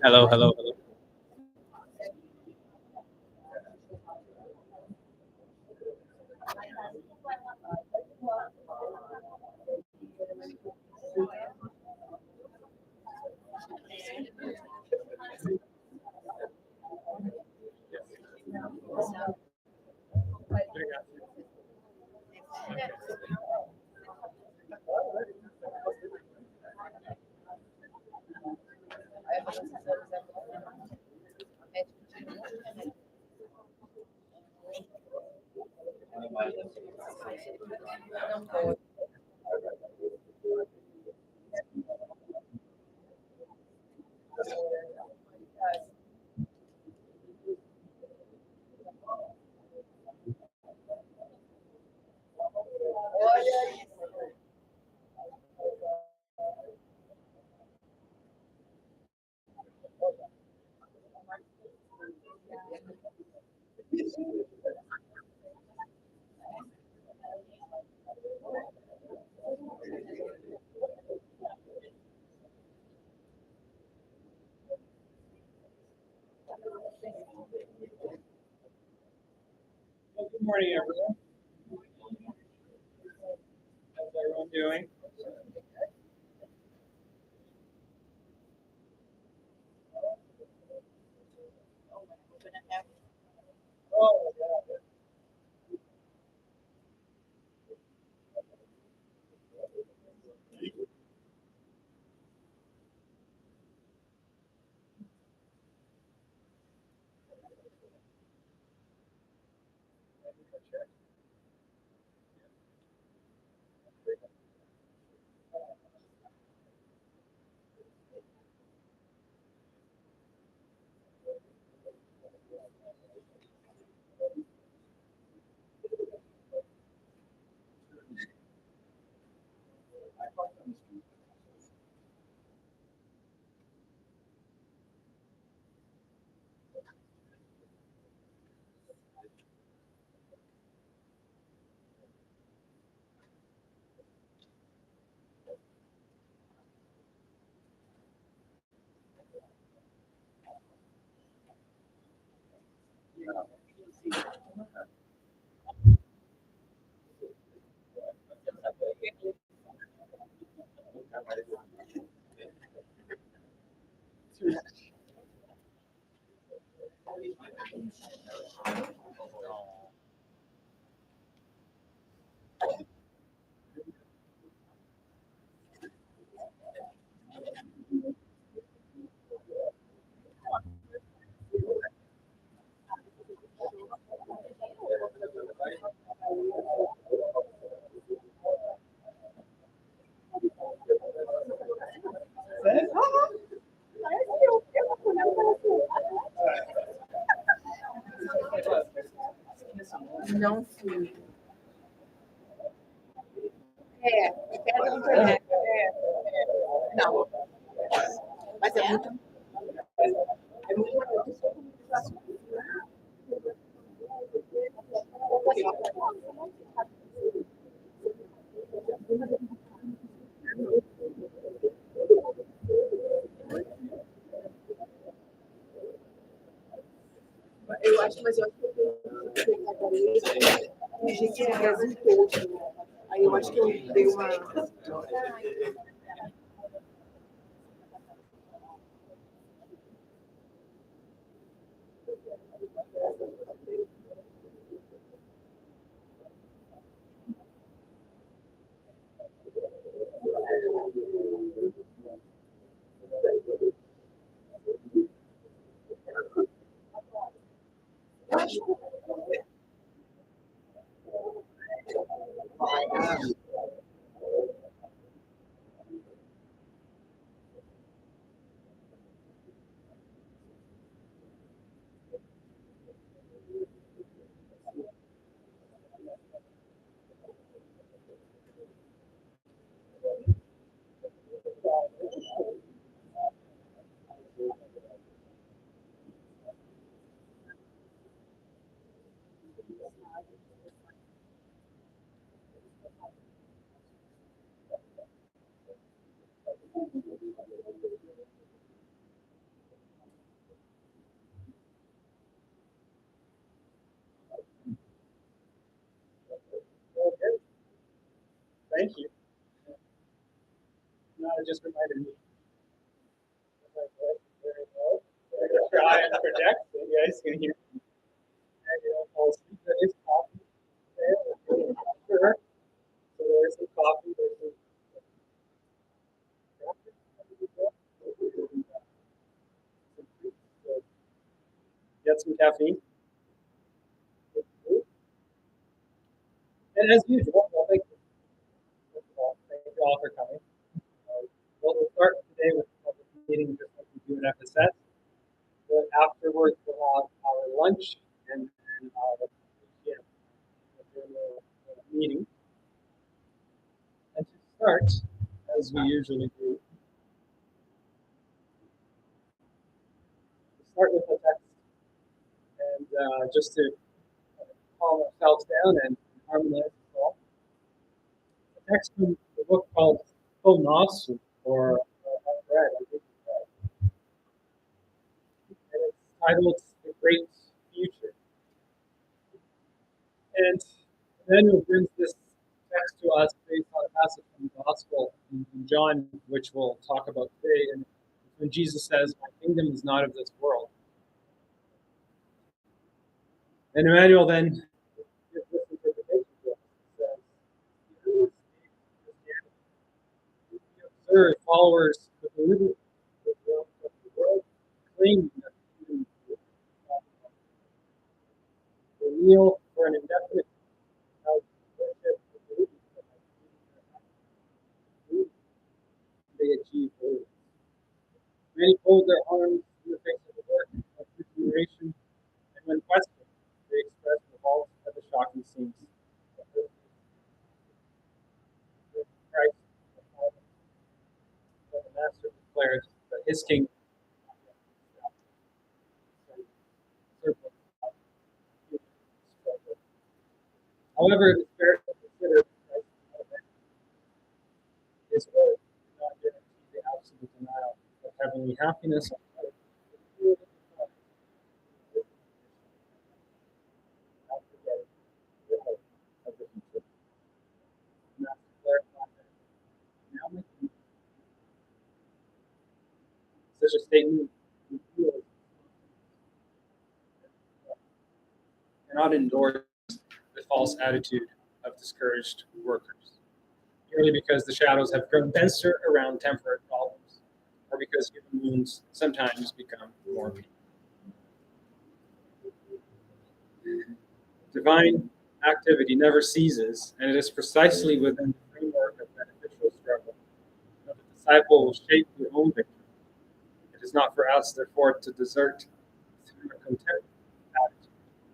Hello, hello, hello. Morning, everyone. How's everyone doing? Oh, Não fui. Eu quero internet. Não, mas é muito eu acho, mas eu acho que eu tenho gente do Brasil todo. Aí eu acho que eu dei uma. okay. Thank you. No, it just reminded me. Very well. I'm gonna try and project so you guys can hear me. And, I'll speak. There is coffee there. Sure. So there's some coffee. There's some. Get some caffeine. And as usual, well, thank you. First of all, thank you all for coming. We'll start today with a public meeting just like we do at FSS. But afterwards, we'll have our lunch and our meeting. And to start, as we usually do, we start with a text. And just to calm ourselves down and harmonize us all. The text from the book called Nos or Bread, I think it's called. And it's titled The Great Future. And Emmanuel brings this text to us based on a passage from the Gospel in John, which we'll talk about today. And when Jesus says, "My kingdom is not of this world." And Emmanuel then gives this interpretation to us. He says, "Here is Christianity. We observe followers of the liberty of the world, claiming that the kingdom is not of this world. They kneel for an indefinite worship of belief that they achieve holiness. Many fold their arms in the face of the work of regeneration, and when questioned, they express revolt at the shocking scenes of Christ, when the Master declared that his kingdom however, it is fair to consider his word does not guarantee the absolute denial of heavenly happiness. Such a statement cannot endorse the false attitude of discouraged workers, merely because the shadows have grown denser around temporary problems, or because human wounds sometimes become more painful. Divine activity never ceases, and it is precisely within the framework of beneficial struggle that the disciple will shape their own victory. It is not for us, therefore, to desert through a contempt attitude,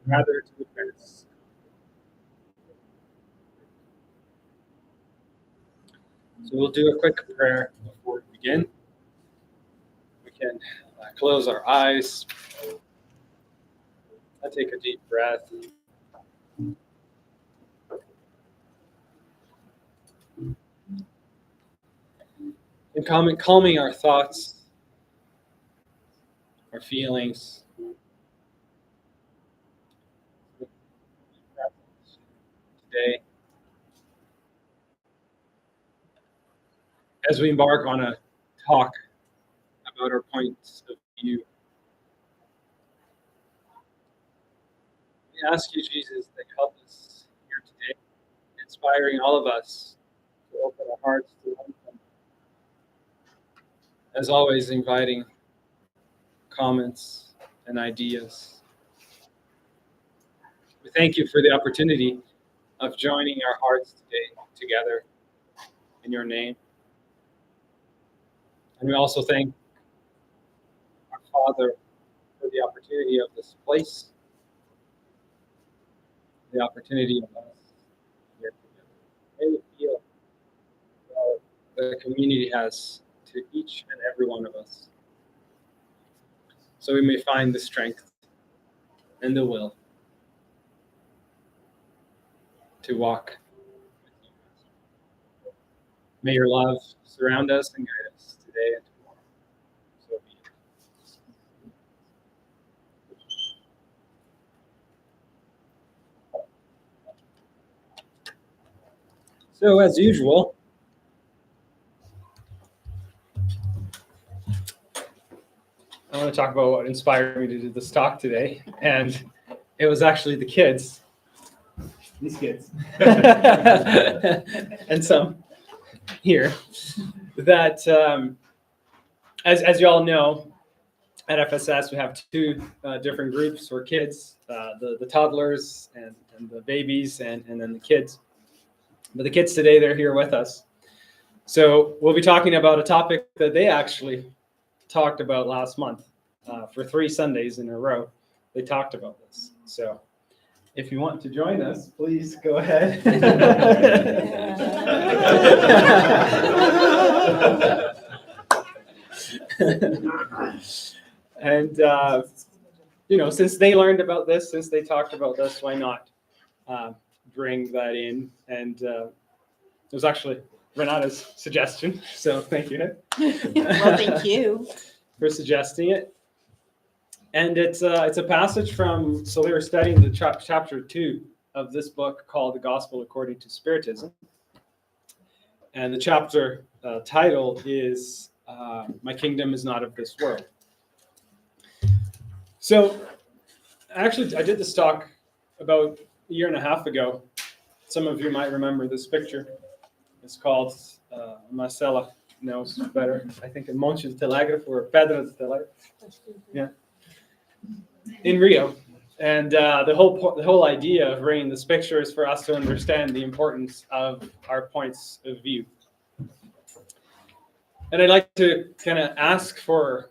rather to advance. So we'll do a quick prayer before we begin. We can close our eyes. I take a deep breath. And calming our thoughts, our feelings. Today, as we embark on a talk about our points of view, we ask you, Jesus, that help us here today, inspiring all of us to open our hearts to one another. As always, inviting comments and ideas. We thank you for the opportunity of joining our hearts today together in your name. And we also thank our Father for the opportunity of this place, the opportunity of us here together. May we feel the community has to each and every one of us, so we may find the strength and the will to walk with you. May your love surround us and guide us today and tomorrow. So be it. So as usual, I want to talk about what inspired me to do this talk today, and it was actually the kids. These kids. And some here that, as you all know, at FSS we have two different groups for kids, the toddlers and the babies and then the kids. But the kids today, they're here with us. So we'll be talking about a topic that they actually talked about last month. For 3 Sundays in a row, they talked about this. So if you want to join us, please go ahead. And, since they learned about this, since they talked about this, why not bring that in? And it was actually Renata's suggestion. So thank you. Well, thank you for suggesting it. And it's a passage from, so we were studying the chapter 2 of this book called The Gospel According to Spiritism. And the chapter title is My Kingdom is Not of This World. So actually, I did this talk about a year and a half ago. Some of you might remember this picture. It's called Marcela knows better. I think in Monte de Telegrafo or Pedra de Telegrafo. Yeah. In Rio. And the whole idea of bringing this picture is for us to understand the importance of our points of view. And I'd like to kind of ask for,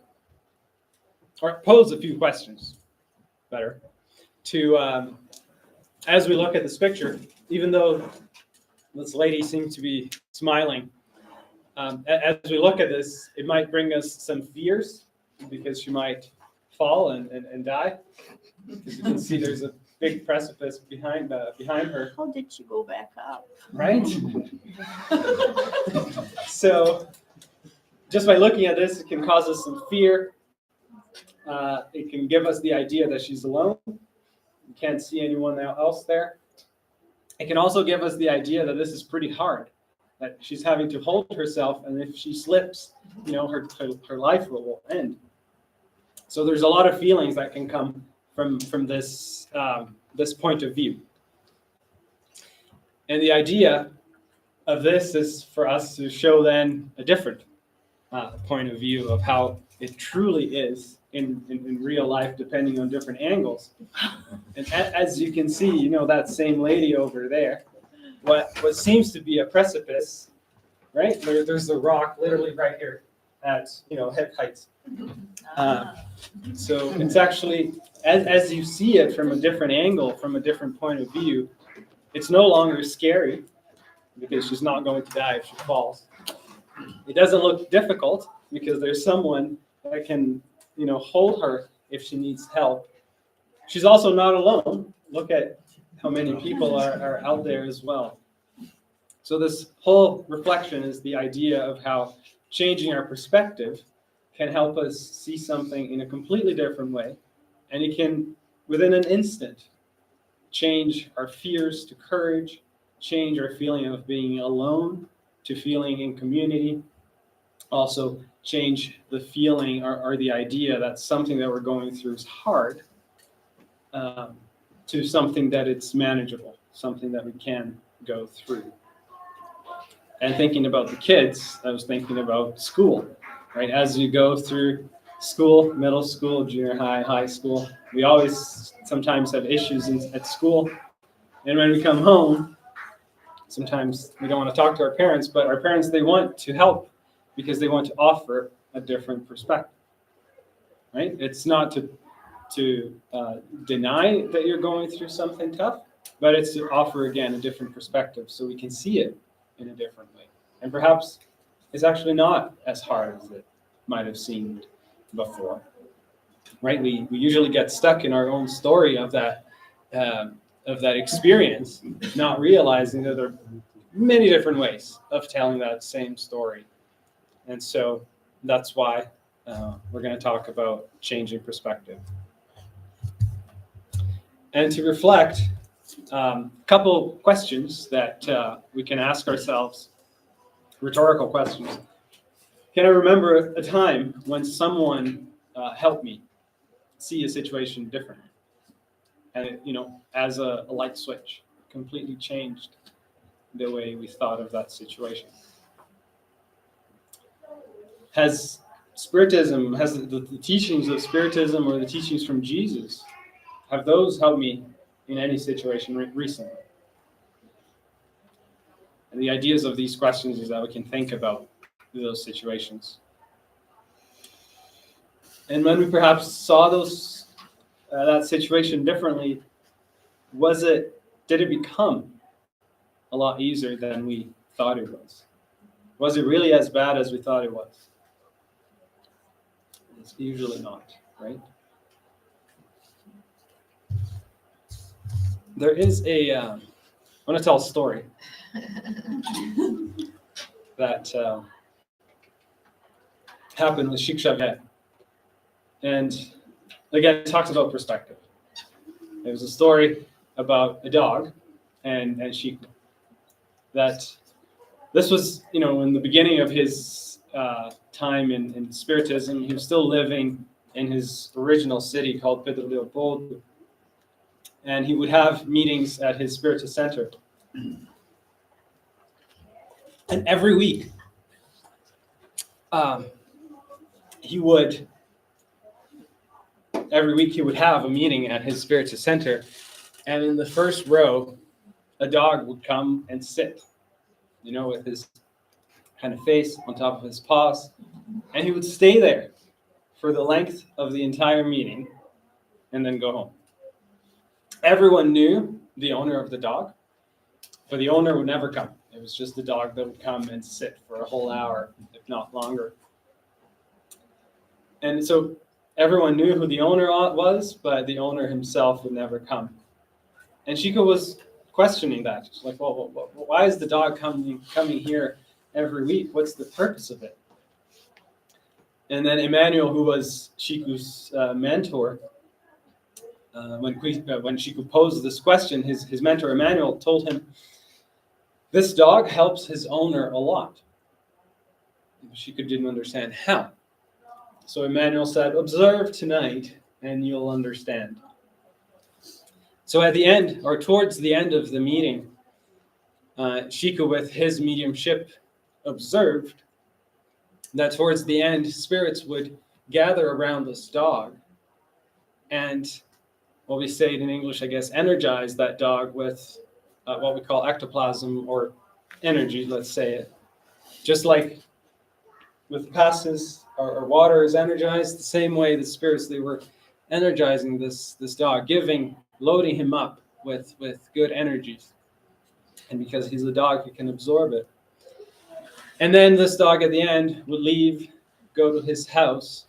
or pose a few questions, better, to, as we look at this picture, even though this lady seems to be smiling, as we look at this, it might bring us some fears because she might fall and die. As you can see, there's a big precipice behind her. How did she go back up? Right? So just by looking at this, it can cause us some fear. It can give us the idea that she's alone. You can't see anyone else there. It can also give us the idea that this is pretty hard, that she's having to hold herself, and if she slips, her life will end. So there's a lot of feelings that can come from this this point of view. And the idea of this is for us to show then a different point of view of how it truly is in real life, depending on different angles. And as you can see, that same lady over there, what seems to be a precipice, right? There's a rock literally right here at head height. So it's actually, as you see it from a different angle, from a different point of view, it's no longer scary because she's not going to die if she falls. It doesn't look difficult because there's someone that can, hold her if she needs help. She's also not alone. Look at how many people are out there as well. So this whole reflection is the idea of how changing our perspective can help us see something in a completely different way. And it can, within an instant, change our fears to courage, change our feeling of being alone to feeling in community, also change the feeling or the idea that something that we're going through is hard, to something that it's manageable, something that we can go through. And thinking about the kids, I was thinking about school, right? As you go through school, middle school, junior high, high school, we always sometimes have issues at school. And when we come home, sometimes we don't want to talk to our parents, but our parents, they want to help because they want to offer a different perspective, right? It's not to deny that you're going through something tough, but it's to offer, again, a different perspective so we can see it in a different way. And perhaps it's actually not as hard as it might have seemed before, right? We usually get stuck in our own story of that experience, not realizing that there are many different ways of telling that same story. And so that's why we're going to talk about changing perspective. And to reflect, a couple questions that we can ask ourselves, rhetorical questions. Can I remember a time when someone helped me see a situation differently? And it, as a light switch, completely changed the way we thought of that situation. Has Spiritism, has the teachings of Spiritism or the teachings from Jesus, have those helped me in any situation recently? And the ideas of these questions is that we can think about those situations. And when we perhaps saw that situation differently, did it become a lot easier than we thought it was? Was it really as bad as we thought it was? It's usually not, right? There is I want to tell a story that happened with Sheikh Xavier. And again, it talks about perspective. It was a story about a dog and Shiku. That this was, in the beginning of his time in Spiritism. He was still living in his original city called Pedro Leopoldo. And he would have meetings at his Spiritist center. And every week, he would have a meeting at his Spiritist center. And in the first row, a dog would come and sit, with his kind of face on top of his paws. And he would stay there for the length of the entire meeting and then go home. Everyone knew the owner of the dog, but the owner would never come. It was just the dog that would come and sit for a whole hour, if not longer. And so everyone knew who the owner was, but the owner himself would never come. And Chico was questioning that. She's like, well, why is the dog coming here every week? What's the purpose of it? And then Emmanuel, who was Chico's mentor, when Chico posed this question, his mentor Emmanuel told him, this dog helps his owner a lot. Chico didn't understand how. So Emmanuel said, observe tonight and you'll understand. So at the end, or towards the end of the meeting, Chico, with his mediumship, observed that towards the end, spirits would gather around this dog and, what we say it in English, I guess, energize that dog with what we call ectoplasm or energy, let's say it. Just like with passes or water is energized, the same way the spirits, they were energizing this dog, loading him up with good energies. And because he's a dog, he can absorb it. And then this dog at the end would leave, go to his house,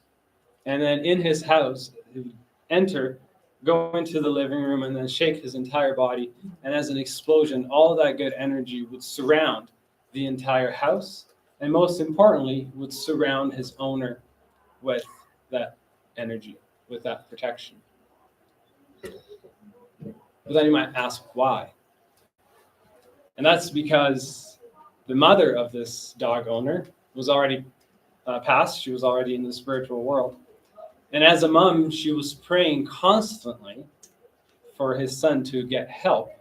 and then in his house, he would enter, go into the living room, and then shake his entire body. And as an explosion, all that good energy would surround the entire house, and most importantly, would surround his owner with that energy, with that protection. But then you might ask why. And that's because the mother of this dog owner was already passed. She was already in the spiritual world. And as a mom, she was praying constantly for his son to get help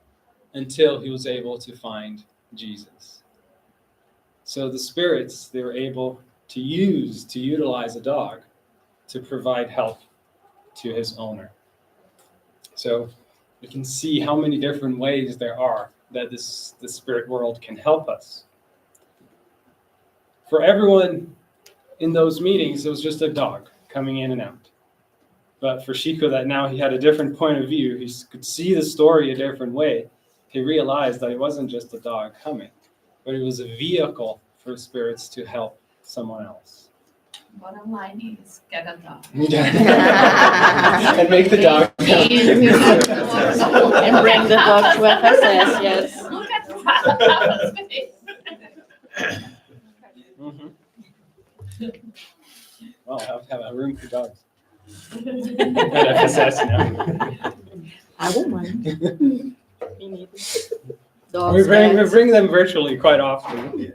until he was able to find Jesus. So the spirits, they were able to utilize a dog to provide help to his owner. So we can see how many different ways there are that the spirit world can help us. For everyone in those meetings, it was just a dog coming in and out. But for Chico, that now he had a different point of view, he could see the story a different way. He realized that it wasn't just a dog coming, but it was a vehicle for spirits to help someone else. Bottom line is get a dog. And make the dog come. And bring the dog to FSS, yes. Look at that face. Mm-hmm. Well, I have a room for dogs. At FSS now. I won't mind. Me neither. Dogs, We bring them virtually quite often.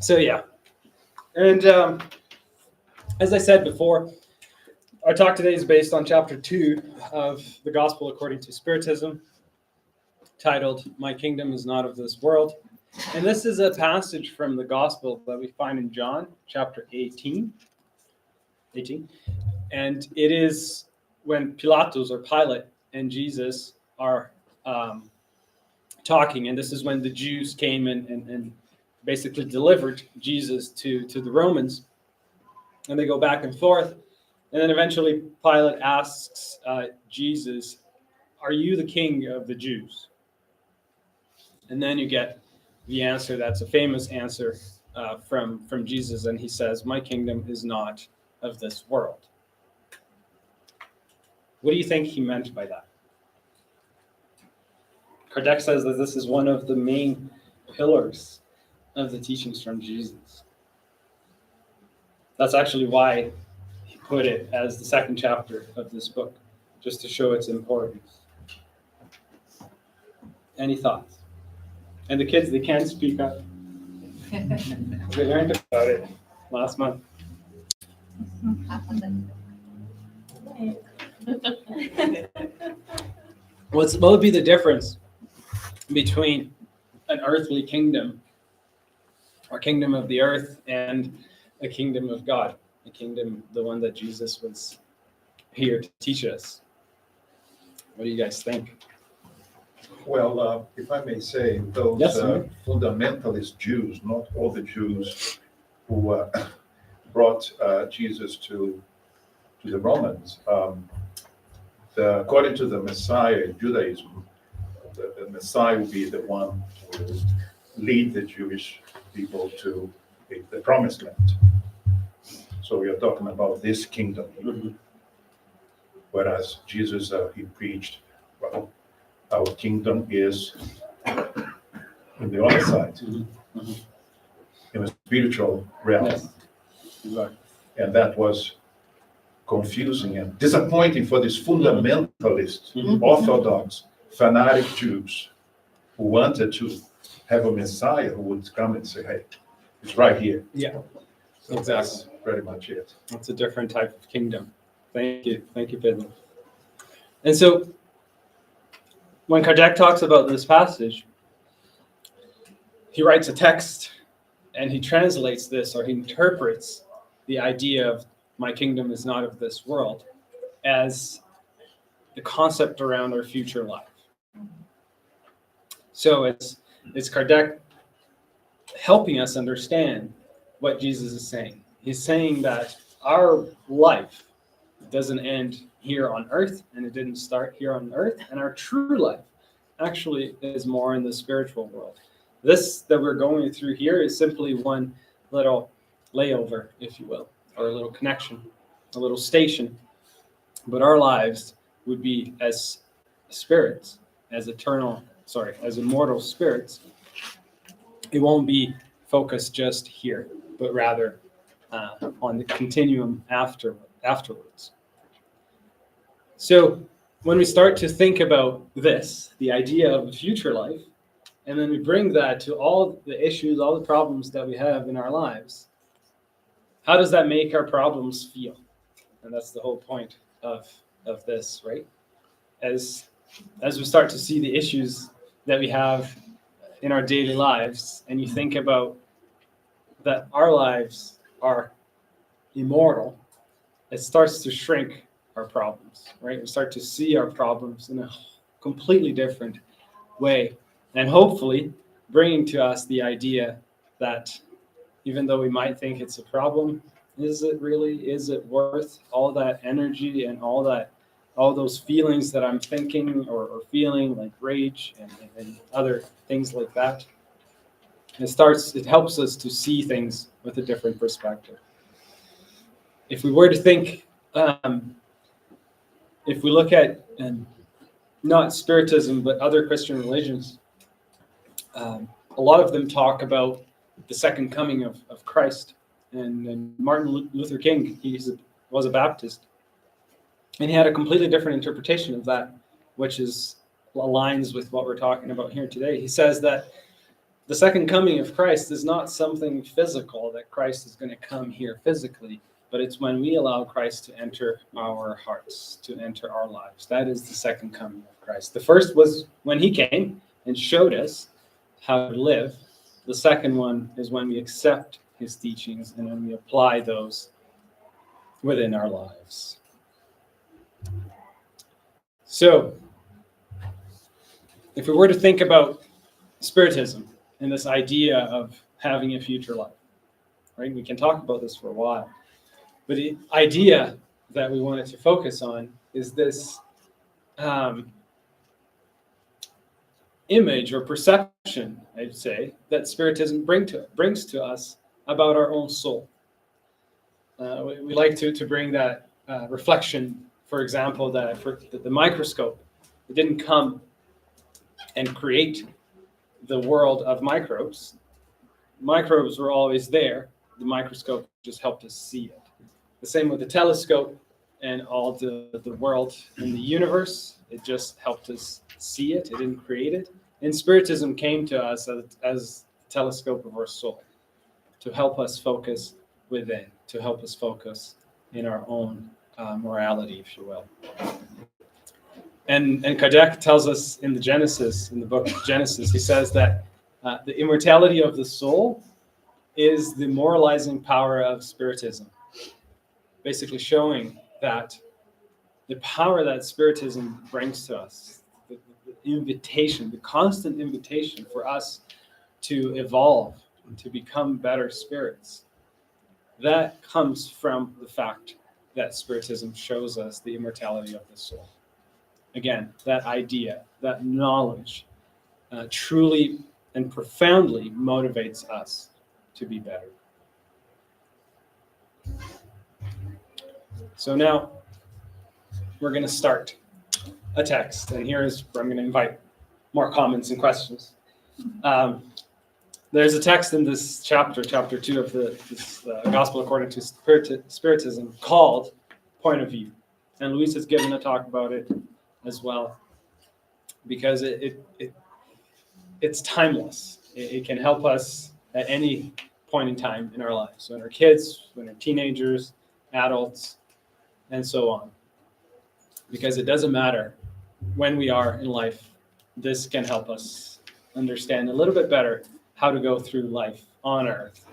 So yeah. And as I said before, our talk today is based on chapter 2 of the Gospel according to Spiritism, titled, My Kingdom is Not of This World. And this is a passage from the Gospel that we find in John, chapter 18. And it is when Pilatus or Pilate and Jesus are talking. And this is when the Jews came and basically delivered Jesus to the Romans. And they go back and forth. And then eventually Pilate asks Jesus, are you the king of the Jews? And then you get the answer that's a famous answer from Jesus. And he says, my kingdom is not of this world. What do you think he meant by that? Kardec says that this is one of the main pillars of the teachings from Jesus. That's actually why he put it as the second chapter of this book, just to show its importance. Any thoughts? And the kids, they can speak up. They learned about it last month. What would be the difference between an earthly kingdom, or kingdom of the earth, and a kingdom of God, a kingdom, the one that Jesus was here to teach us? What do you guys think? Well, if I may say, those Yes, fundamentalist Jews, not all the Jews who brought Jesus to the Romans, according to the Messiah in Judaism, the Messiah will be the one who will lead the Jewish people to the promised land. So we are talking about this kingdom. Mhm. Whereas Jesus, he preached, well, our kingdom is in the other side, Mhm. Mhm. in the spiritual realm. Yes. Exactly. And that was confusing and disappointing for these fundamentalist, Mhm. orthodox, fanatic Jews who wanted to have a Messiah who would come and say, hey, it's right here. Yeah, So exactly. that's pretty much it. It's a different type of kingdom. Thank you, Pedro. And so, when Kardec talks about this passage, he writes a text and he translates this, or he interprets the idea of my kingdom is not of this world as the concept around our future life. So it's Kardec helping us understand what Jesus is saying. He's saying that our life doesn't end here on earth, and it didn't start here on earth, and our true life actually is more in the spiritual world. This that we're going through here is simply one little layover, if you will, or a little connection, a little station. But our lives would be as spirits, as immortal spirits. It won't be focused just here, but rather on the continuum afterwards. So when we start to think about this, the idea of a future life, and then we bring that to all the issues, all the problems that we have in our lives, how does that make our problems feel? And that's the whole point of this, right? As we start to see the issues that we have in our daily lives, and you think about that our lives are immortal, it starts to shrink our problems, right? We start to see our problems in a completely different way, and hopefully bringing to us the idea that even though we might think it's a problem, is it worth all that energy and all those feelings that I'm thinking or feeling, like rage and other things like that? It helps us to see things with a different perspective. If we were to think, if we look at not Spiritism, but other Christian religions, a lot of them talk about the second coming of Christ. And Martin Luther King, was a Baptist, and he had a completely different interpretation of that, which aligns with what we're talking about here today. He says that the second coming of Christ is not something physical, that Christ is going to come here physically, but it's when we allow Christ to enter our hearts, to enter our lives. That is the second coming of Christ. The first was when he came and showed us how to live. The second one is when we accept his teachings and when we apply those within our lives. So, if we were to think about Spiritism and this idea of having a future life, right? We can talk about this for a while. But the idea that we wanted to focus on is this image or perception, I'd say, that Spiritism brings to us about our own soul. We like to bring that reflection, for example, that the microscope, it didn't come and create the world of microbes. Microbes were always there. The microscope just helped us see it. The same with the telescope and all the world in the universe. It just helped us see it. It didn't create it. And Spiritism came to us as a telescope of our soul to help us focus within, to help us focus in our own morality, if you will. And Kardec tells us in the book of Genesis, he says that the immortality of the soul is the moralizing power of Spiritism, basically showing that the power that Spiritism brings to us, the invitation, the constant invitation for us to evolve and to become better spirits, that comes from the fact that Spiritism shows us the immortality of the soul. Again, that idea, that knowledge, truly and profoundly motivates us to be better. So now we're going to start a text, and here's where I'm going to invite more comments and questions. There's a text in this chapter 2 of this Gospel according to Spiritism, called Point of View. And Luis has given a talk about it as well, because it's timeless. It can help us at any point in time in our lives, when we're kids, when we're teenagers, adults, and so on. Because it doesn't matter when we are in life, this can help us understand a little bit better how to go through life on earth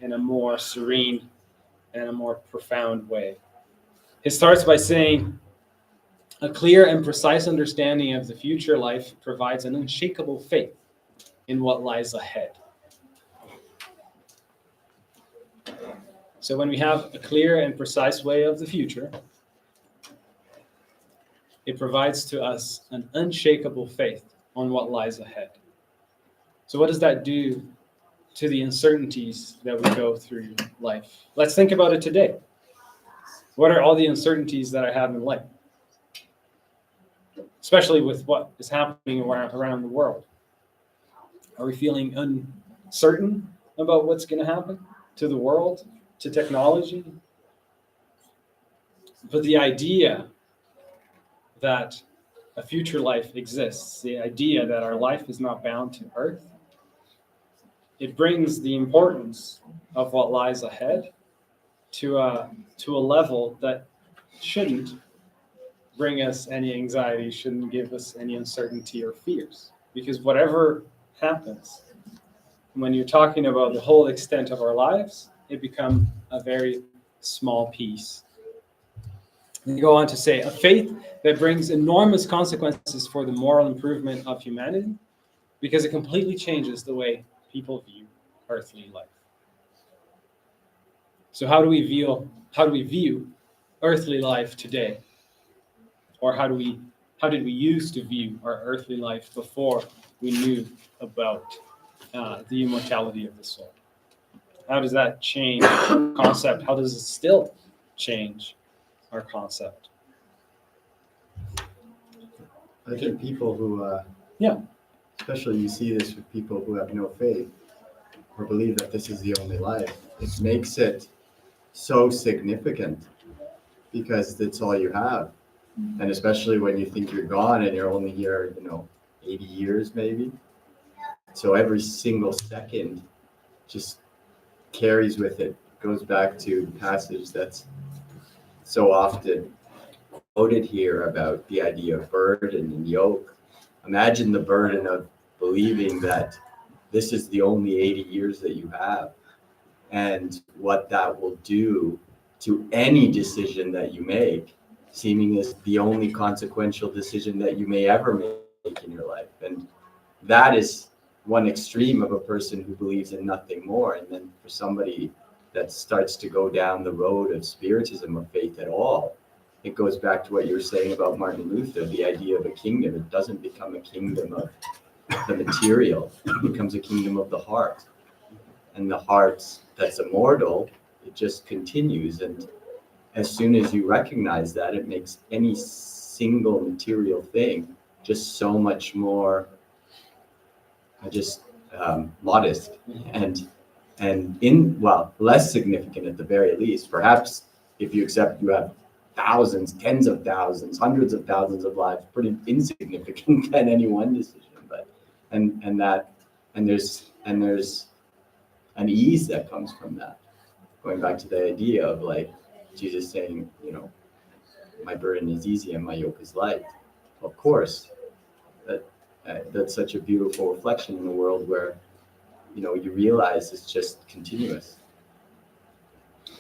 in a more serene and a more profound way. It starts by saying, a clear and precise understanding of the future life provides an unshakable faith in what lies ahead. So when we have a clear and precise way of the future, it provides to us an unshakable faith on what lies ahead. So what does that do to the uncertainties that we go through life? Let's think about it today. What are all the uncertainties that I have in life? Especially with what is happening around the world. Are we feeling uncertain about what's going to happen to the world, to technology? But the idea that a future life exists, the idea that our life is not bound to earth, it brings the importance of what lies ahead to a level that shouldn't bring us any anxiety, shouldn't give us any uncertainty or fears. Because whatever happens, when you're talking about the whole extent of our lives, it becomes a very small piece. And you go on to say, a faith that brings enormous consequences for the moral improvement of humanity, because it completely changes the way people view earthly life. So how do we view earthly life today? Or how did we used to view our earthly life before we knew about the immortality of the soul? How does that change our concept? How does it still change our concept? I think people who, especially you see this with people who have no faith or believe that this is the only life, it makes it so significant because it's all you have. And especially when you think you're gone and you're only here, 80 years maybe. So every single second just carries with it, goes back to the passage that's so often quoted here about the idea of burden and yoke. Imagine the burden of believing that this is the only 80 years that you have, and what that will do to any decision that you make, seeming as the only consequential decision that you may ever make in your life. And that is one extreme of a person who believes in nothing more. And then for somebody that starts to go down the road of Spiritism or faith at all, it goes back to what you were saying about Martin Luther, the idea of a kingdom. It doesn't become a kingdom of the material, it becomes a kingdom of the heart. And the heart that's immortal, it just continues. And as soon as you recognize that, it makes any single material thing just so much more modest and less significant at the very least. Perhaps if you accept you have thousands, tens of thousands, hundreds of thousands of lives, pretty insignificant than any one decision. and there's an ease that comes from that. Going back to the idea of like Jesus saying, my burden is easy and my yoke is light. Of course, that's such a beautiful reflection in a world where you realize it's just continuous.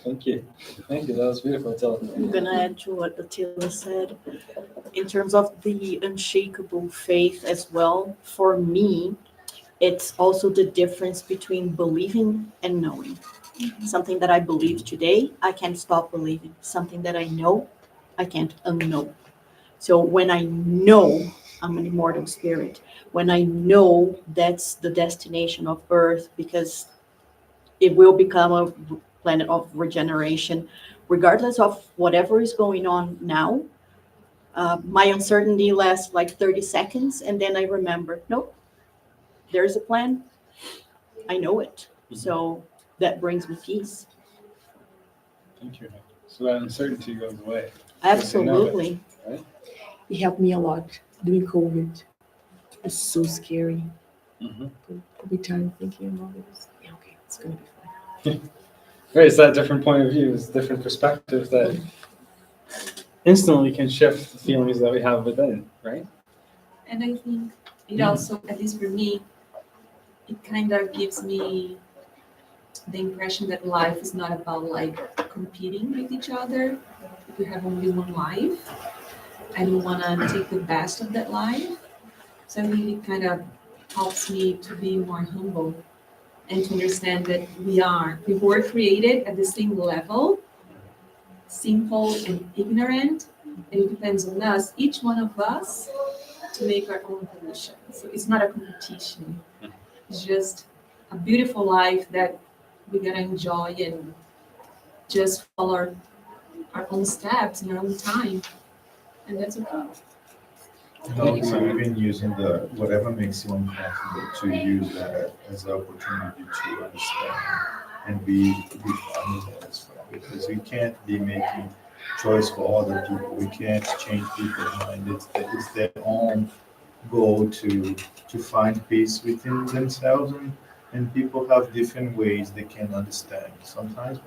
Thank you. That was beautiful. I'm going to add to what Attila said. In terms of the unshakable faith as well, for me, it's also the difference between believing and knowing. Something that I believe today, I can't stop believing. Something that I know, I can't unknow. So when I know I'm an immortal spirit, when I know that's the destination of Earth, because it will become a planet of regeneration, regardless of whatever is going on now. My uncertainty lasts like 30 seconds, and then I remember, nope, there's a plan. I know it. So that brings me peace. Thank you. So that uncertainty goes away. Absolutely. It helped me a lot during COVID. It was so scary. Every time thinking about it, okay, it's going to be fine. Right, it's that different point of view, it's different perspective that instantly can shift the feelings that we have within, right? And I think it also, at least for me, it kind of gives me the impression that life is not about like competing with each other. If you have only one life, I don't want to take the best of that life. So I think it kind of helps me to be more humble and to understand that we were created at the same level, simple and ignorant, and it depends on us, each one of us, to make our own evolution. So it's not a competition. It's just a beautiful life that we're gonna enjoy and just follow our own steps in our own time, and that's okay. And also even using whatever makes you uncomfortable, to use that as an opportunity to understand and be fine with that as well. Because we can't be making choice for other people. We can't change people's mind. It's their own goal to find peace within themselves, and people have different ways they can understand. Sometimes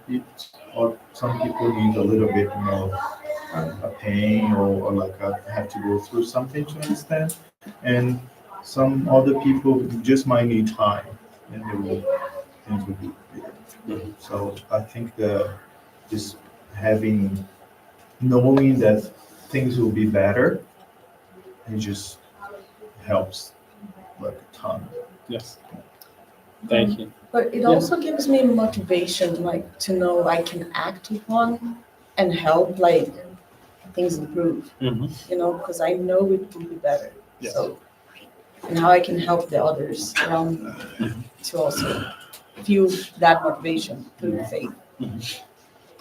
some people need a little bit more a pain or like have to go through something to understand, and some other people just might need time, and things will be clear. So I think just knowing that things will be better, it just helps like a ton. Yes. Thank you. But it also gives me motivation, like to know I can act upon and help, like things improve. Because I know it will be better. Yes. So, and how I can help the others around me to also feel that motivation through faith.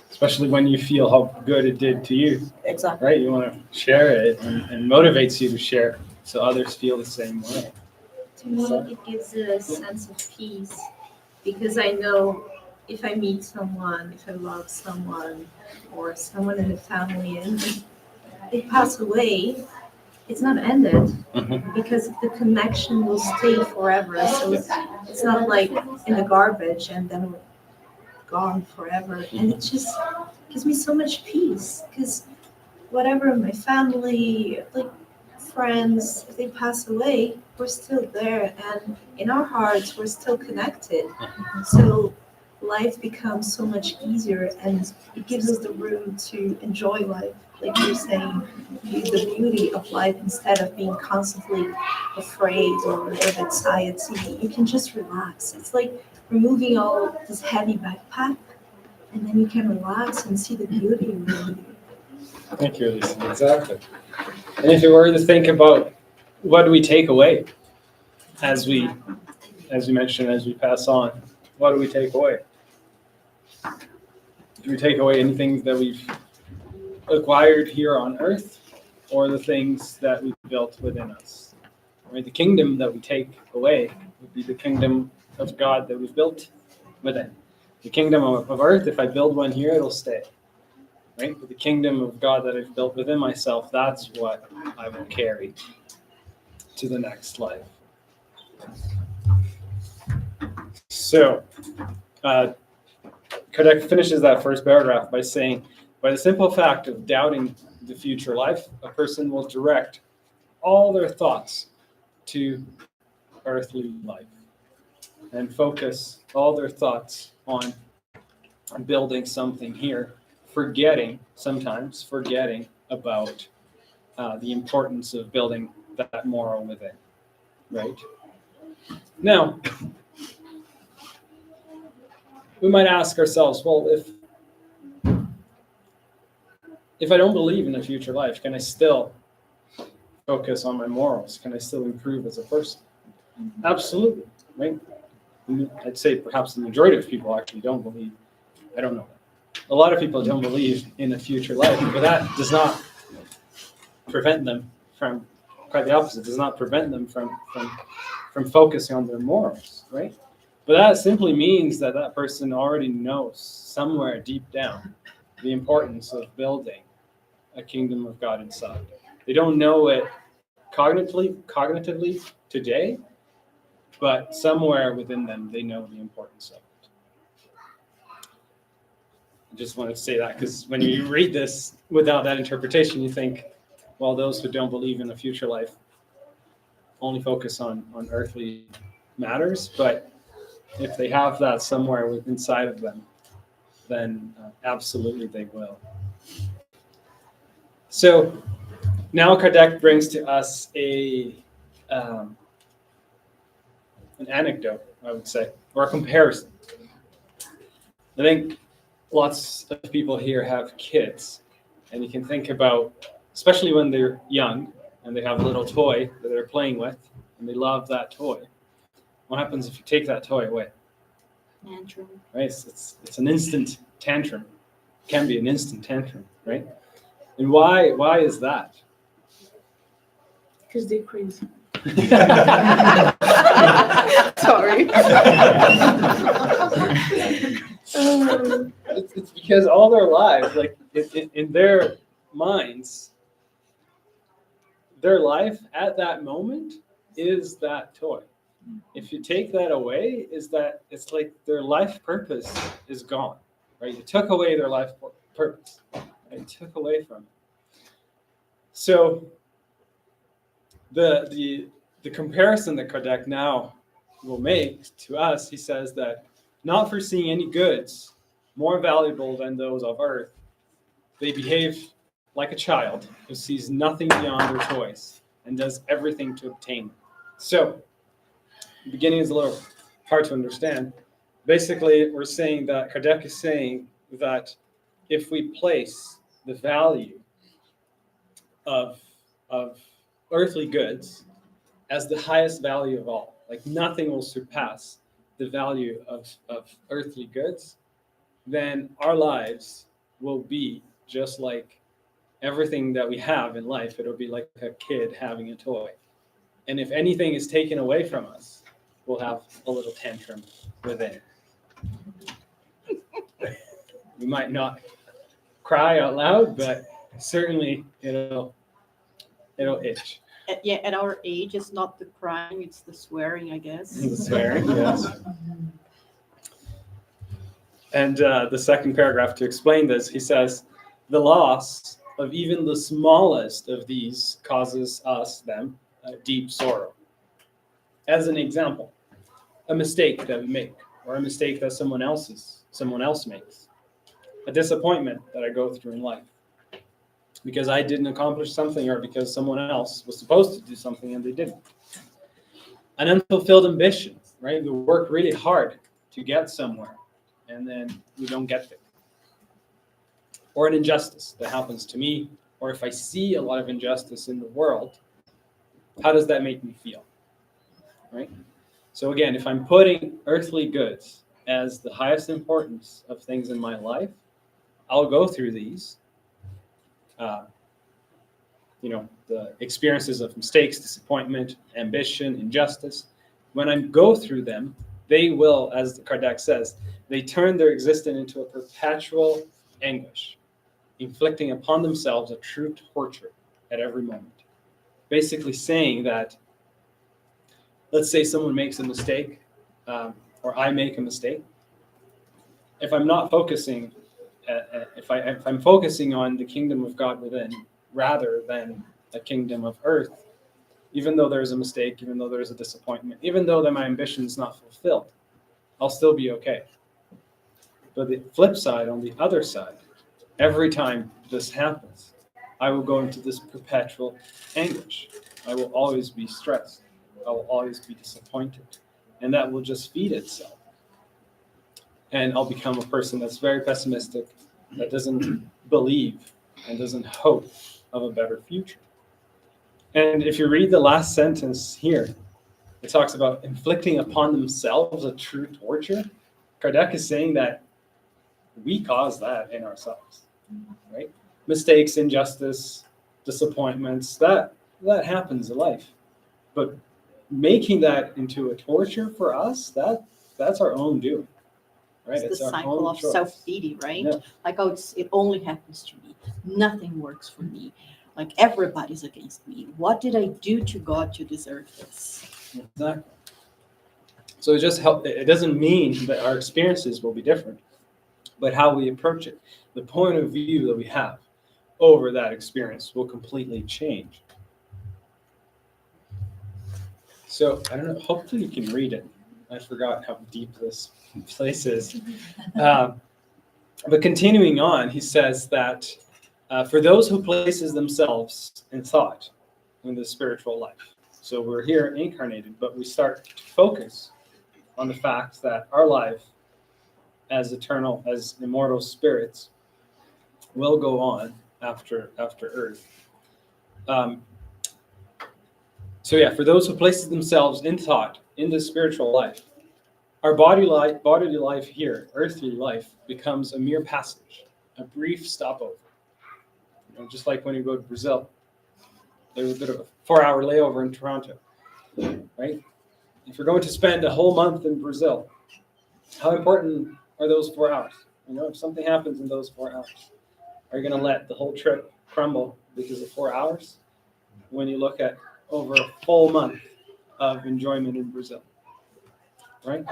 Especially when you feel how good it did to you. Exactly. Right? You want to share it, and motivates you to share so others feel the same way. To me, it gives a sense of peace, because I know if I meet someone, if I love someone, or someone in the family, and they pass away, it's not ended, because the connection will stay forever. So it's not like in the garbage and then we're gone forever. And it just gives me so much peace, because whatever, my family, like friends, if they pass away, we're still there, and in our hearts we're still connected. So life becomes so much easier, and it gives us the room to enjoy life, like you're saying, the beauty of life, instead of being constantly afraid or with anxiety. You can just relax. It's like removing all this heavy backpack, and then you can relax and see the beauty around you. Thank you, Lisa. Exactly. And if you were to think about what do we take away as we mentioned, as we pass on, what do we take away? Do we take away anything that we've acquired here on earth, or the things that we've built within us? Right? The kingdom that we take away would be the kingdom of God that we've built within. The kingdom of earth, if I build one here, it'll stay. Right? But the kingdom of God that I've built within myself, that's what I will carry to the next life. So, Kardec finishes that first paragraph by saying, by the simple fact of doubting the future life, a person will direct all their thoughts to earthly life and focus all their thoughts on building something here, sometimes forgetting about the importance of building that moral within, right? Now, we might ask ourselves, well, if I don't believe in a future life, can I still focus on my morals? Can I still improve as a person? Absolutely, right? I'd say perhaps the majority of people actually don't believe. I don't know. A lot of people don't believe in a future life, but that does not prevent them from, quite the opposite, does not prevent them from focusing on their morals, right? But that simply means that that person already knows somewhere deep down the importance of building a kingdom of God inside. They don't know it cognitively today, but somewhere within them, they know the importance of it. I just wanted to say that because when you read this without that interpretation, you think, well, those who don't believe in a future life only focus on earthly matters. But if they have that somewhere inside of them, then absolutely they will. So now Kardec brings to us an anecdote, I would say, or a comparison. I think lots of people here have kids, and you can think about, especially when they're young and they have a little toy that they're playing with, and they love that toy. What happens if you take that toy away? Tantrum. Right? It's an instant tantrum. It can be an instant tantrum, right? And why is that? Because they're crazy. Sorry. It's because all their lives, like in their minds, their life at that moment is that toy. If you take that away, it's like their life purpose is gone, right? You took away their life purpose. Right? You took away from it. So the comparison that Kardec now will make to us, he says that not foreseeing any goods more valuable than those of earth, they behave like a child who sees nothing beyond their toys and does everything to obtain them. So the beginning is a little hard to understand. Basically, we're saying that Kardec is saying that if we place the value of earthly goods as the highest value of all, like nothing will surpass the value of earthly goods, then our lives will be just like everything that we have in life. It'll be like a kid having a toy. And if anything is taken away from us, we'll have a little tantrum within. We might not cry out loud, but certainly it'll itch. At our age, it's not the crying, it's the swearing, I guess. The swearing, yes. And the second paragraph to explain this, he says, the loss of even the smallest of these causes them deep sorrow. As an example, a mistake that we make, or a mistake that someone else makes, a disappointment that I go through in life because I didn't accomplish something, or because someone else was supposed to do something and they didn't. An unfulfilled ambition, right? We work really hard to get somewhere and then we don't get there. Or an injustice that happens to me, or if I see a lot of injustice in the world, how does that make me feel? Right? So again, if I'm putting earthly goods as the highest importance of things in my life, I'll go through these, the experiences of mistakes, disappointment, ambition, injustice. When I go through them, they will, as Kardec says, they turn their existence into a perpetual anguish, inflicting upon themselves a true torture at every moment. Basically saying that let's say someone makes a mistake, or I make a mistake. If I'm not focusing, if I'm focusing on the kingdom of God within rather than the kingdom of earth, even though there's a mistake, even though there's a disappointment, even though that my ambition is not fulfilled, I'll still be okay. But the flip side, on the other side, every time this happens, I will go into this perpetual anguish. I will always be stressed. I will always be disappointed. And that will just feed itself. And I'll become a person that's very pessimistic, that doesn't believe and doesn't hope of a better future. And if you read the last sentence here, it talks about inflicting upon themselves a true torture. Kardec is saying that we cause that in ourselves, right? Mistakes, injustice, disappointments, that happens in life. But making that into a torture for us, that's our own doing, right? It's the our cycle own of choice. self-pity, right? Yeah. Like, oh, it only happens to me. Nothing works for me. Like, everybody's against me. What did I do to God to deserve this? Exactly. So it doesn't mean that our experiences will be different, but how we approach it, the point of view that we have over that experience will completely change. So I don't know, hopefully you can read it. I forgot how deep this place is. But continuing on, he says that for those who places themselves in thought in the spiritual life. So we're here incarnated, but we start to focus on the fact that our life as eternal, as immortal spirits will go on after Earth. For those who places themselves in thought in the spiritual life, our bodily life here, earthly life, becomes a mere passage, a brief stopover. Just like when you go to Brazil, there's a bit of a 4-hour layover in Toronto, right? If you're going to spend a whole month in Brazil, how important are those 4 hours? If something happens in those 4 hours, are you going to let the whole trip crumble because of 4 hours? When you look at over a full month of enjoyment in Brazil, right?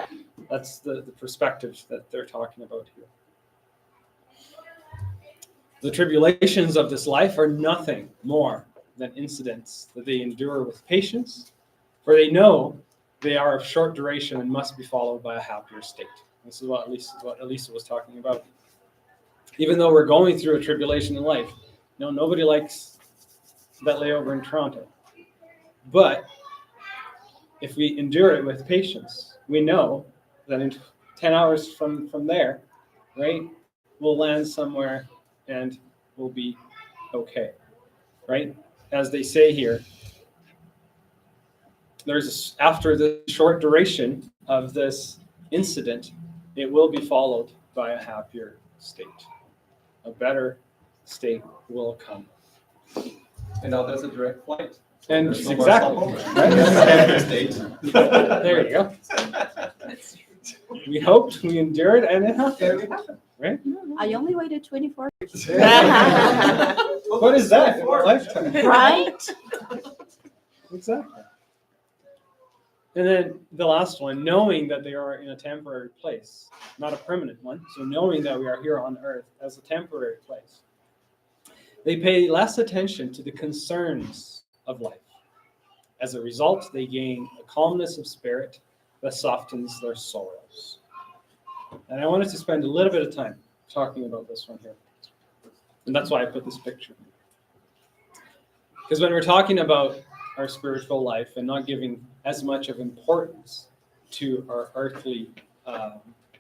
That's the perspective that they're talking about here. The tribulations of this life are nothing more than incidents that they endure with patience, for they know they are of short duration and must be followed by a happier state. This is what Elisa was talking about. Even though we're going through a tribulation in life, nobody likes that layover in Toronto. But if we endure it with patience, we know that in 10 hours from there, right, we'll land somewhere and we'll be okay, right? As they say here, after the short duration of this incident, it will be followed by a happier state. A better state will come. And now there's a direct flight. And There's no more exactly, stopover. right? There's a happy state. There you go. That's true. We hoped, we endured, and it happened, right? I only waited 24 years. What is that in a lifetime? Right? Exactly. And then the last one, knowing that they are in a temporary place, not a permanent one. So knowing that we are here on earth as a temporary place, they pay less attention to the concerns of life. As a result, they gain a calmness of spirit that softens their sorrows. And I wanted to spend a little bit of time talking about this one here. And that's why I put this picture. Because when we're talking about our spiritual life and not giving as much of importance to our earthly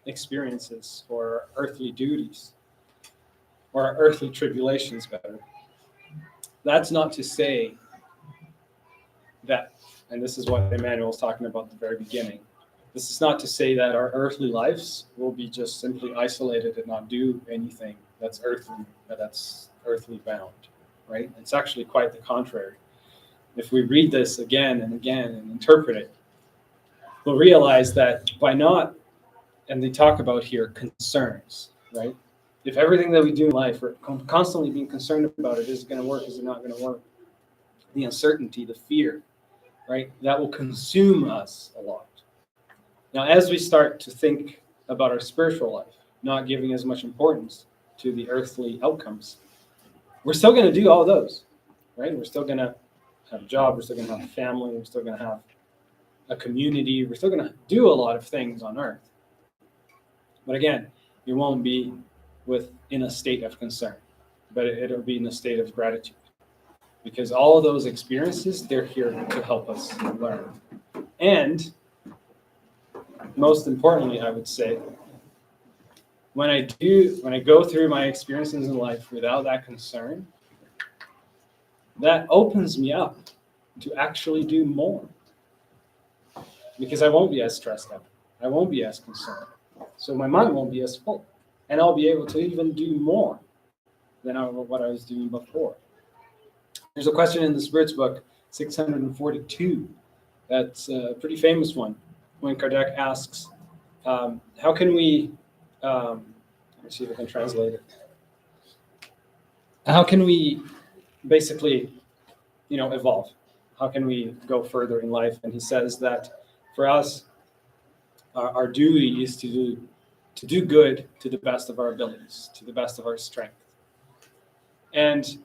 experiences or our earthly duties or our earthly tribulations, better, that's not to say that, and this is what Emmanuel was talking about at the very beginning, this is not to say that our earthly lives will be just simply isolated and not do anything that's earthly bound, right? It's actually quite the contrary. If we read this again and again and interpret it, we'll realize that by not, and they talk about here, concerns, right? If everything that we do in life, we're constantly being concerned about it, is it going to work, is it not going to work? The uncertainty, the fear, right? That will consume us a lot. Now, as we start to think about our spiritual life, not giving as much importance to the earthly outcomes, we're still going to do all those, right? We're still going to have a job, we're still going to have a family, we're still going to have a community, we're still going to do a lot of things on earth. But again, it won't be in a state of concern, but it'll be in a state of gratitude. Because all of those experiences, they're here to help us learn. And most importantly, I would say, when I go through my experiences in life without that concern, that opens me up to actually do more. Because I won't be as stressed out. I won't be as concerned. So my mind won't be as full. And I'll be able to even do more than what I was doing before. There's a question in the Spirit's book, 642. That's a pretty famous one. When Kardec asks, how can we, let me see if I can translate it. How can we basically, evolve? How can we go further in life? And he says that for us, our duty is to do good to the best of our abilities, to the best of our strength. And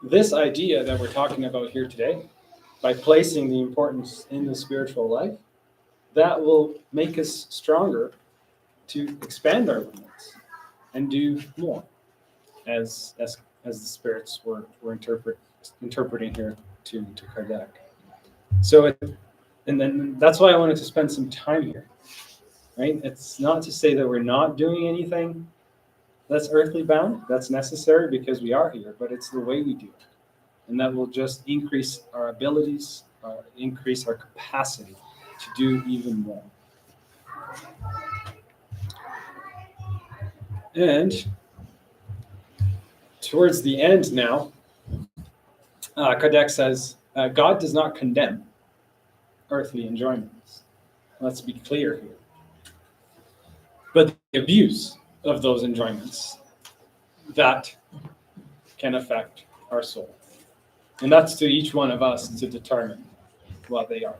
this idea that we're talking about here today, by placing the importance in the spiritual life, that will make us stronger to expand our limits and do more, as the spirits were interpreting here to Kardec. So, and then that's why I wanted to spend some time here, right? It's not to say that we're not doing anything that's earthly bound. That's necessary because we are here, but it's the way we do it. And that will just increase our abilities, increase our capacity to do even more. And towards the end now, Kardec says, God does not condemn earthly enjoyments. Let's be clear here. But the abuse of those enjoyments, that can affect our soul. And that's to each one of us to determine what they are,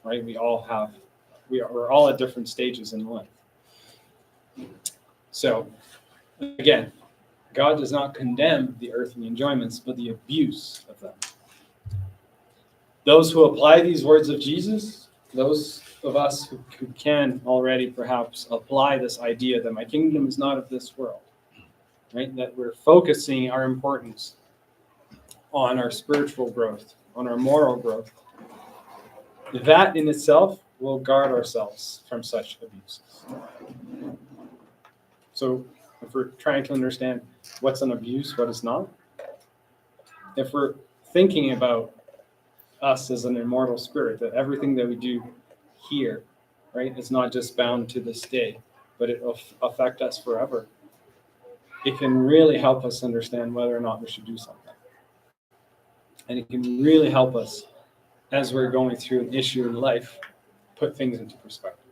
right? We're all at different stages in life. So, again, God does not condemn the earthly enjoyments, but the abuse of them. Those who apply these words of Jesus, those of us who can already perhaps apply this idea that my kingdom is not of this world, right? That we're focusing our importance on our spiritual growth, on our moral growth. That in itself will guard ourselves from such abuses. So if we're trying to understand what's an abuse, what is not, if we're thinking about us as an immortal spirit, that everything that we do here, right, is not just bound to this day, but it will affect us forever, it can really help us understand whether or not we should do something. And it can really help us, as we're going through an issue in life, put things into perspective.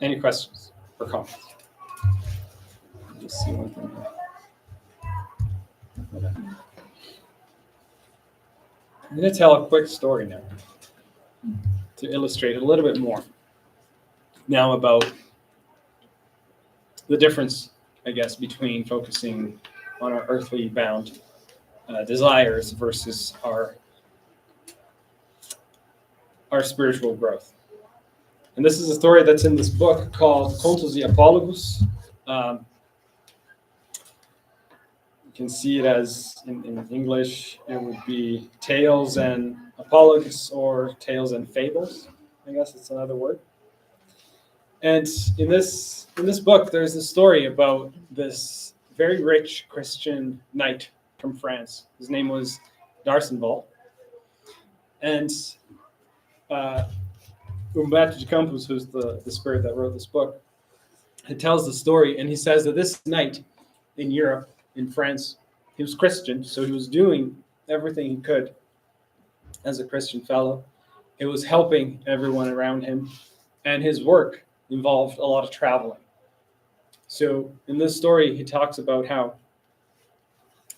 Any questions or comments? Just see one thing here. I'm going to tell a quick story now to illustrate a little bit more now about the difference, I guess, between focusing on our earthly bound desires versus our spiritual growth. And this is a story that's in this book called Contos e Apólogos. You can see it as, in English, it would be Tales and Apologues, or Tales and Fables, I guess it's another word. And in this book, there's a story about this very rich Christian knight from France. His name was D'Arsenval. And Humberto de Campos, who's the spirit that wrote this book, he tells the story, and he says that this knight in Europe, in France, he was Christian, so he was doing everything he could as a Christian fellow. It was helping everyone around him, and his work involved a lot of traveling. So in this story, he talks about how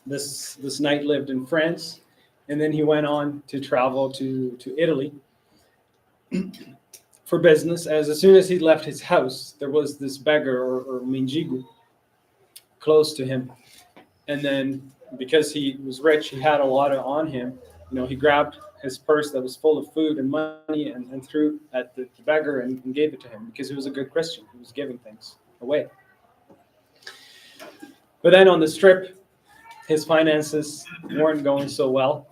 this knight lived in France, and then he went on to travel to Italy for business. As soon as he left his house, there was this beggar or mendigo close to him, and then because he was rich, he had a lot on him. He grabbed his purse that was full of food and money and threw at the beggar and gave it to him because he was a good Christian. He was giving things away. But then on this trip, his finances weren't going so well.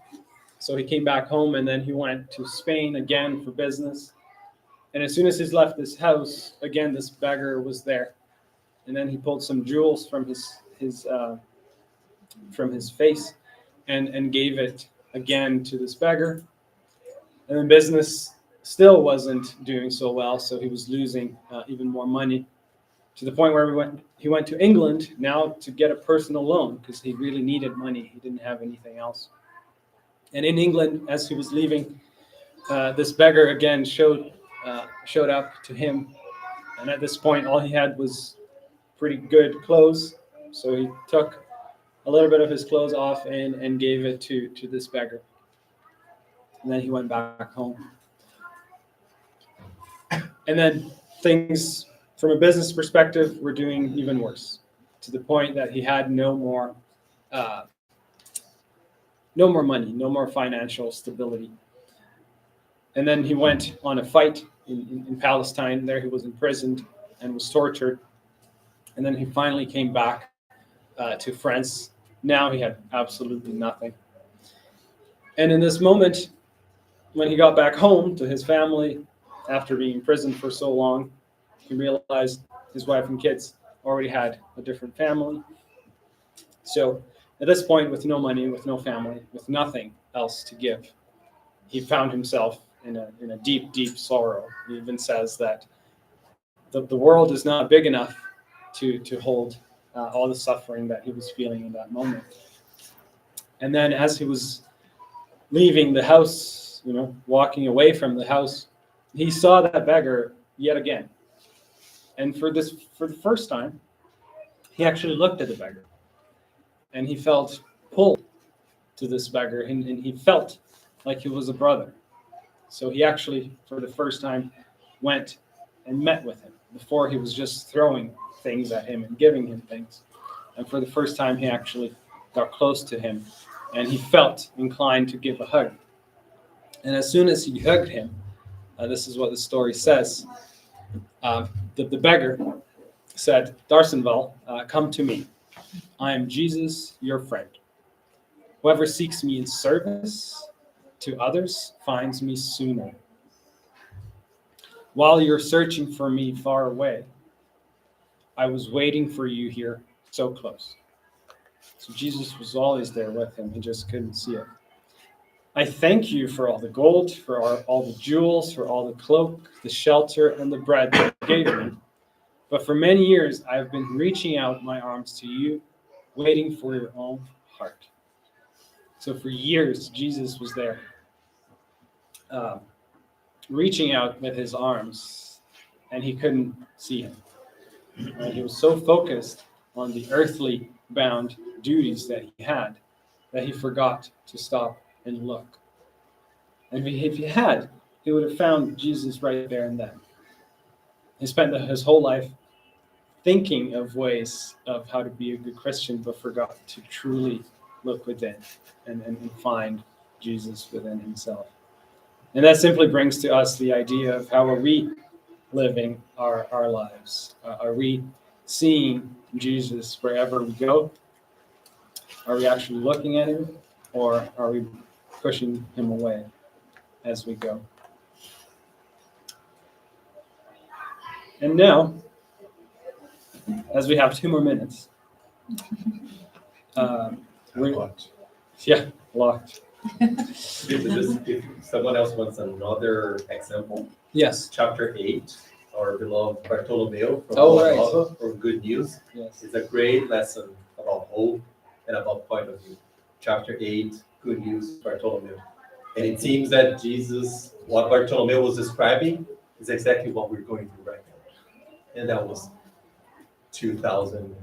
So he came back home, and then he went to Spain again for business. And as soon as he left this house, again, this beggar was there. And then he pulled some jewels from his face and gave it again to this beggar. And then business still wasn't doing so well, so he was losing even more money, to the point where he went to England now to get a personal loan because he really needed money. He didn't have anything else. And in England, as he was leaving, this beggar again showed up to him. And at this point, all he had was pretty good clothes. So he took a little bit of his clothes off and gave it to this beggar. And then he went back home. And then things, from a business perspective, were doing even worse, to the point that he had no more money, no more financial stability. And then he went on a fight in Palestine. There he was imprisoned and was tortured. And then he finally came back to France. Now he had absolutely nothing. And in this moment, when he got back home to his family, after being imprisoned for so long, he realized his wife and kids already had a different family. So at this point, with no money, with no family, with nothing else to give, he found himself in a deep, deep sorrow. He even says that the world is not big enough to hold all the suffering that he was feeling in that moment. And then as he was leaving the house, walking away from the house, he saw that beggar yet again. And for the first time, he actually looked at the beggar. And he felt pulled to this beggar, and he felt like he was a brother. So he actually, for the first time, went and met with him. Before, he was just throwing things at him and giving him things. And for the first time, he actually got close to him, and he felt inclined to give a hug. And as soon as he hugged him, this is what the story says. The beggar said, "Darsenval, come to me. I am Jesus, your friend. Whoever seeks me in service to others finds me sooner. While you're searching for me far away, I was waiting for you here, so close." So Jesus was always there with him. He just couldn't see it. "I thank you for all the gold, for all the jewels, for all the cloak, the shelter, and the bread that you gave me. But for many years, I've been reaching out my arms to you, waiting for your own heart." So for years, Jesus was there, reaching out with his arms, and he couldn't see him. Right? He was so focused on the earthly bound duties that he had that he forgot to stop and look. And if he had, he would have found Jesus right there and then. He spent his whole life thinking of ways of how to be a good Christian, but forgot to truly look within and find Jesus within himself. And that simply brings to us the idea of how are we living our lives? Are we seeing Jesus wherever we go? Are we actually looking at him, or are we pushing him away as we go? And now, as we have 2 more minutes, Locked. yeah, locked. If someone else wants another example, Yes. chapter 8, our beloved Bartolomeo from Right. Nero from Good News, Yes. is a great lesson about hope and about point of view. Chapter 8, Good News, Bartolomeo. And it seems that Jesus, what Bartolomeo was describing, is exactly what we're going through right now. And that was 2,000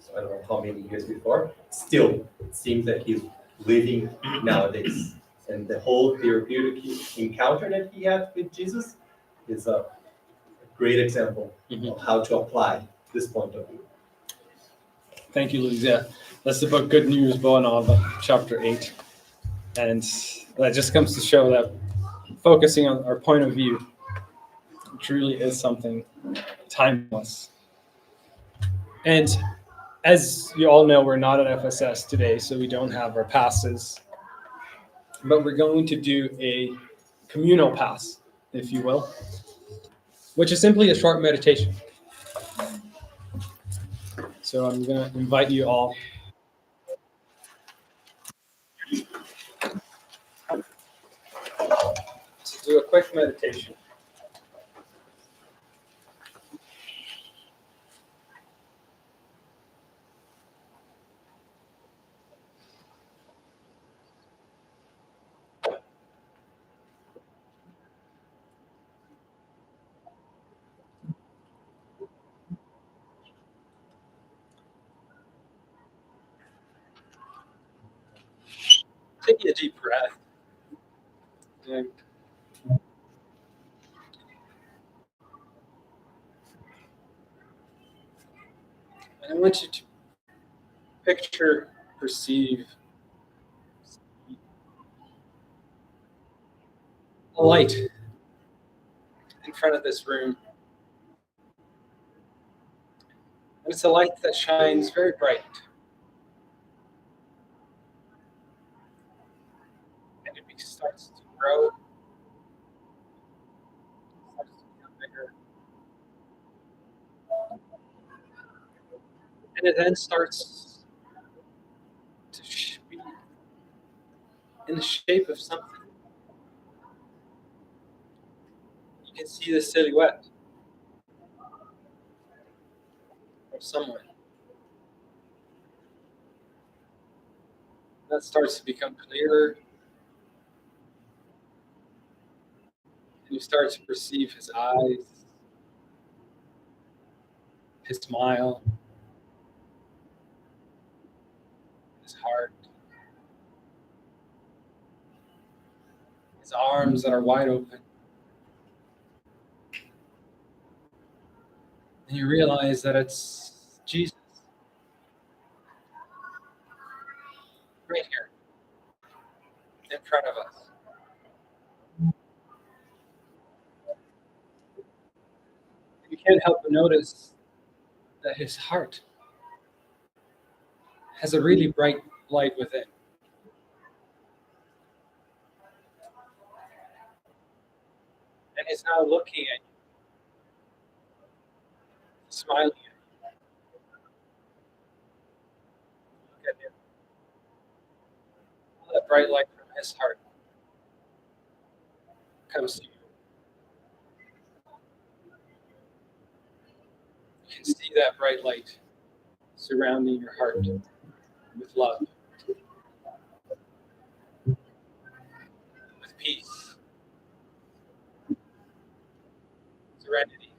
so I don't know how many years before. Still, it seems that he's living nowadays. And the whole therapeutic encounter that he had with Jesus is a great example of how to apply this point of view. Thank you, Luis. Yeah, that's the book Good News, Boanova, chapter 8. And that just comes to show that focusing on our point of view truly is something timeless. And as you all know, we're not at FSS today, so we don't have our passes. But we're going to do a communal pass, if you will, which is simply a short meditation. So I'm going to invite you all to do a quick meditation. Take a deep breath. And I want you to picture, perceive a light in front of this room. And it's a light that shines very bright. And it starts to grow, starts to become bigger. And it then starts to be in the shape of something. You can see the silhouette of someone. That starts to become clearer. And you start to perceive his eyes, his smile, his heart, his arms that are wide open. And you realize that it's Jesus right here in front of us. You can't help but notice that his heart has a really bright light within. And he's now looking at you, smiling at you. Look at him. All that bright light from his heart comes to you. You can see that bright light surrounding your heart with love, with peace, serenity,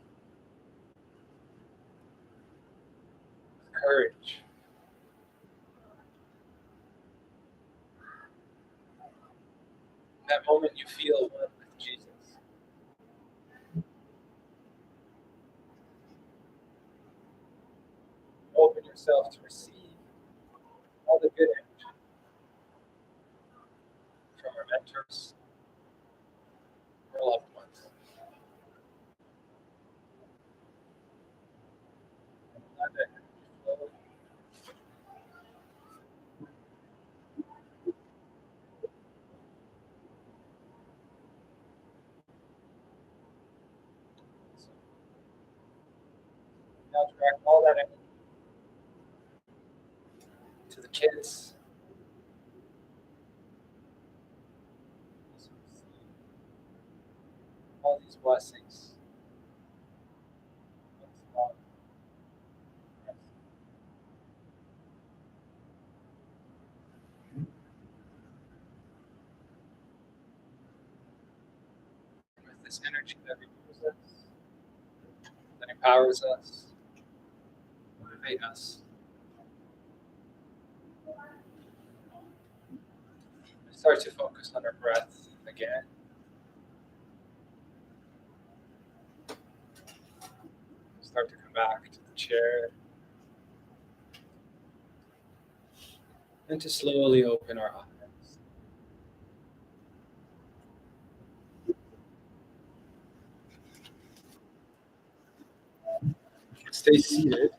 with courage. In that moment, you feel one with Jesus. Open yourself to receive all the good energy from our mentors, our loved ones. Let that energy flow. So now direct all that energy to the kids. So receive all these blessings. With love. With this energy that renews us, that empowers us, motivates us, Start to focus on our breath again. Start to come back to the chair. And to slowly open our eyes. Stay seated.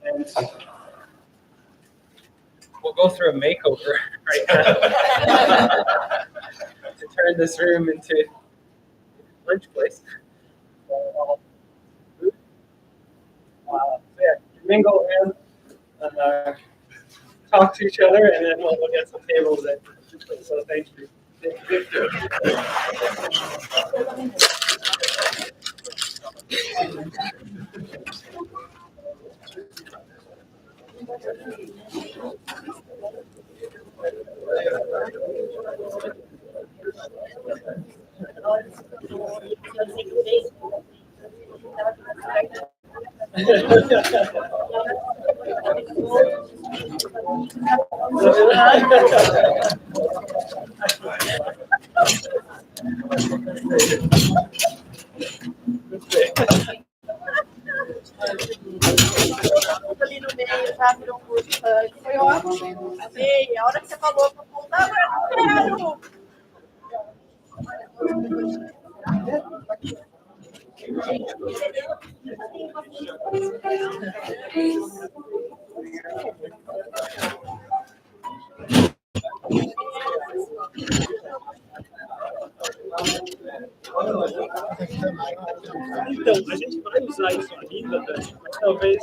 And we'll go through a makeover right now to turn this room into a lunch place. So yeah, mingle and talk to each other, and then we'll get some tables in. So thank you. Thank you. Ali no meio, já virou um curso. Foi ótimo. Amei. A hora que você falou para voltar, eu quero. Então, a gente vai usar isso ainda, mas talvez